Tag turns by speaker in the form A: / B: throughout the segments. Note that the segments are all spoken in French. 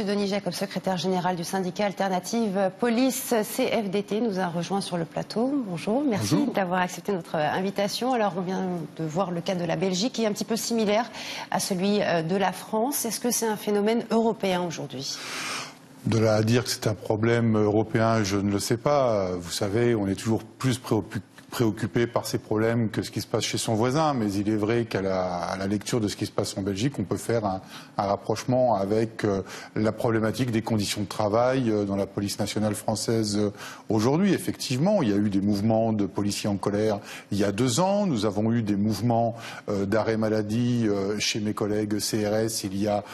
A: Denis Jacob, secrétaire général du syndicat Alternative Police CFDT, nous a rejoint sur le plateau. Bonjour, merci d'avoir accepté notre invitation. Alors, on vient de voir le cas de la Belgique, qui est un petit peu similaire à celui de la France. Est-ce que c'est un phénomène européen aujourd'hui ?
B: De là à dire que c'est un problème européen, je ne le sais pas. Vous savez, on est toujours plus préoccupé par ces problèmes que ce qui se passe chez son voisin, mais il est vrai qu'à la lecture de ce qui se passe en Belgique, on peut faire un rapprochement avec la problématique des conditions de travail dans la police nationale française aujourd'hui. Effectivement, il y a eu des mouvements de policiers en colère il y a 2 ans. Nous avons eu des mouvements d'arrêt maladie chez mes collègues CRS il y a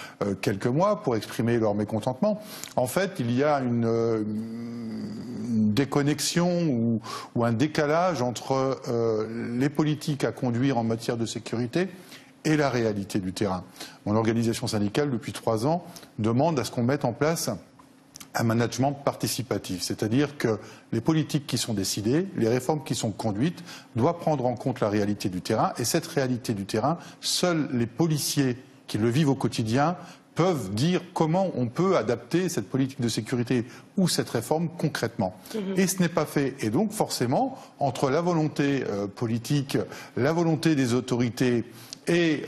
B: quelques mois pour exprimer leur mécontentement. En fait, il y a une déconnexion ou un décalage entre les politiques à conduire en matière de sécurité et la réalité du terrain. Mon organisation syndicale, depuis 3 ans, demande à ce qu'on mette en place un management participatif, c'est-à-dire que les politiques qui sont décidées, les réformes qui sont conduites, doivent prendre en compte la réalité du terrain, et cette réalité du terrain, seuls les policiers qui le vivent au quotidien peuvent dire comment on peut adapter cette politique de sécurité ou cette réforme concrètement. Et ce n'est pas fait. Et donc forcément, entre la volonté politique, la volonté des autorités et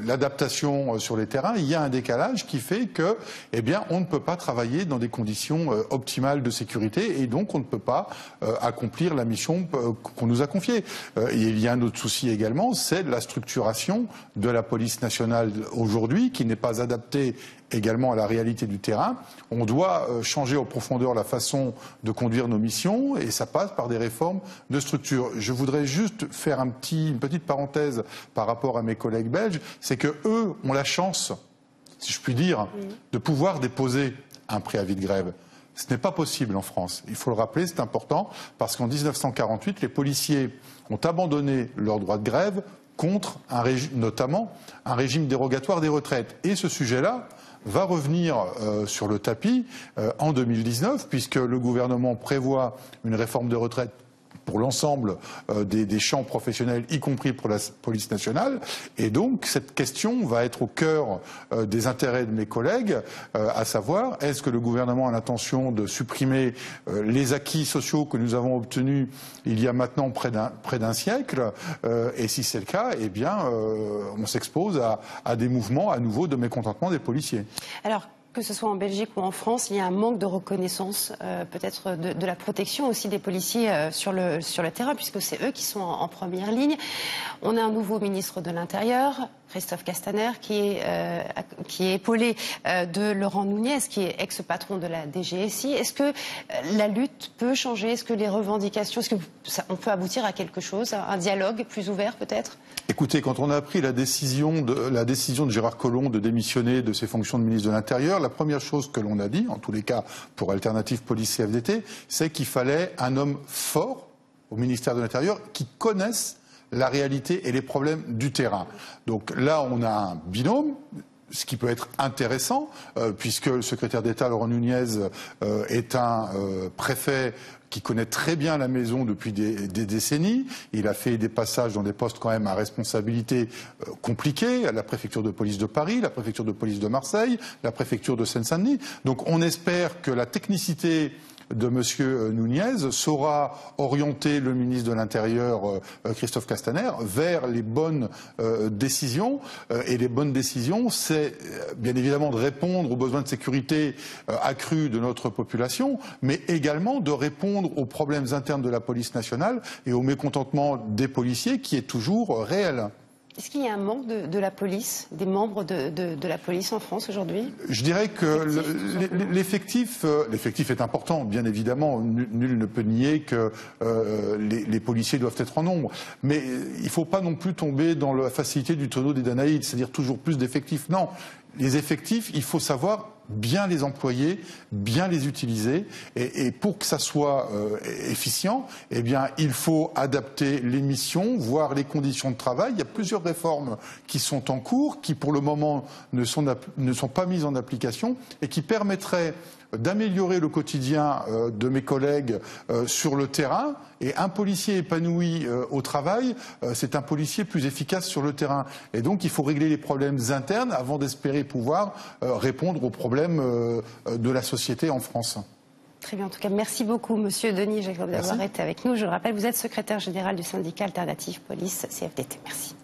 B: l'adaptation sur les terrains, il y a un décalage qui fait que, eh bien, on ne peut pas travailler dans des conditions optimales de sécurité et donc on ne peut pas accomplir la mission qu'on nous a confiée. Et il y a un autre souci également, c'est la structuration de la police nationale aujourd'hui qui n'est pas adaptée également à la réalité du terrain. On doit changer en profondeur la façon de conduire nos missions et ça passe par des réformes de structure. Je voudrais juste faire une petite parenthèse par rapport à mes collègues belges, c'est que eux ont la chance, si je puis dire, de pouvoir déposer un préavis de grève. Ce n'est pas possible en France. Il faut le rappeler, c'est important, parce qu'en 1948, les policiers ont abandonné leur droit de grève contre notamment un régime dérogatoire des retraites. Et ce sujet-là va revenir sur le tapis en 2019, puisque le gouvernement prévoit une réforme de retraite pour l'ensemble des champs professionnels, y compris pour la police nationale. Et donc, cette question va être au cœur des intérêts de mes collègues, à savoir, est-ce que le gouvernement a l'intention de supprimer les acquis sociaux que nous avons obtenus il y a maintenant près d'un siècle et si c'est le cas, eh bien, on s'expose à des mouvements à nouveau de mécontentement des policiers.
A: Alors, que ce soit en Belgique ou en France, il y a un manque de reconnaissance, peut-être de la protection aussi des policiers sur le terrain, puisque c'est eux qui sont en première ligne. On a un nouveau ministre de l'Intérieur, Christophe Castaner, qui est épaulé de Laurent Nunez, qui est ex-patron de la DGSI. Est-ce que la lutte peut changer? Est-ce que les revendications, on peut aboutir à quelque chose, un dialogue plus ouvert peut-être?
B: Écoutez, quand on a pris la décision de Gérard Collomb de démissionner de ses fonctions de ministre de l'Intérieur, la première chose que l'on a dit, en tous les cas pour Alternative Police CFDT, c'est qu'il fallait un homme fort au ministère de l'Intérieur qui connaisse la réalité et les problèmes du terrain. Donc là, on a un binôme, ce qui peut être intéressant, puisque le secrétaire d'État Laurent Nunez est un préfet qui connaît très bien la maison depuis des décennies. Il a fait des passages dans des postes quand même à responsabilité compliqués, à la préfecture de police de Paris, la préfecture de police de Marseille, la préfecture de Seine-Saint-Denis. Donc on espère que la technicité de M. Nunez saura orienter le ministre de l'Intérieur, Christophe Castaner, vers les bonnes décisions. Et les bonnes décisions, c'est bien évidemment de répondre aux besoins de sécurité accrus de notre population, mais également de répondre aux problèmes internes de la police nationale et au mécontentement des policiers qui est toujours réel.
A: Est-ce qu'il y a un manque de la police, des membres de la police en France aujourd'hui? Je
B: dirais que l'effectif est important, bien évidemment. Nul ne peut nier que les policiers doivent être en nombre. Mais il ne faut pas non plus tomber dans la facilité du tonneau des Danaïdes, c'est-à-dire toujours plus d'effectifs. Non, les effectifs, il faut savoir bien les employer, bien les utiliser, et pour que ça soit efficient, eh bien, il faut adapter les missions, voir les conditions de travail. Il y a plusieurs réformes qui sont en cours, qui pour le moment ne sont pas mises en application et qui permettraient d'améliorer le quotidien de mes collègues sur le terrain. Et un policier épanoui au travail, c'est un policier plus efficace sur le terrain. Et donc il faut régler les problèmes internes avant d'espérer pouvoir répondre aux problèmes de la société en France.
A: Très bien, en tout cas, merci beaucoup, Monsieur Denis Jacob, d'avoir été avec nous. Je le rappelle, vous êtes secrétaire général du syndicat Alternative Police CFDT. Merci.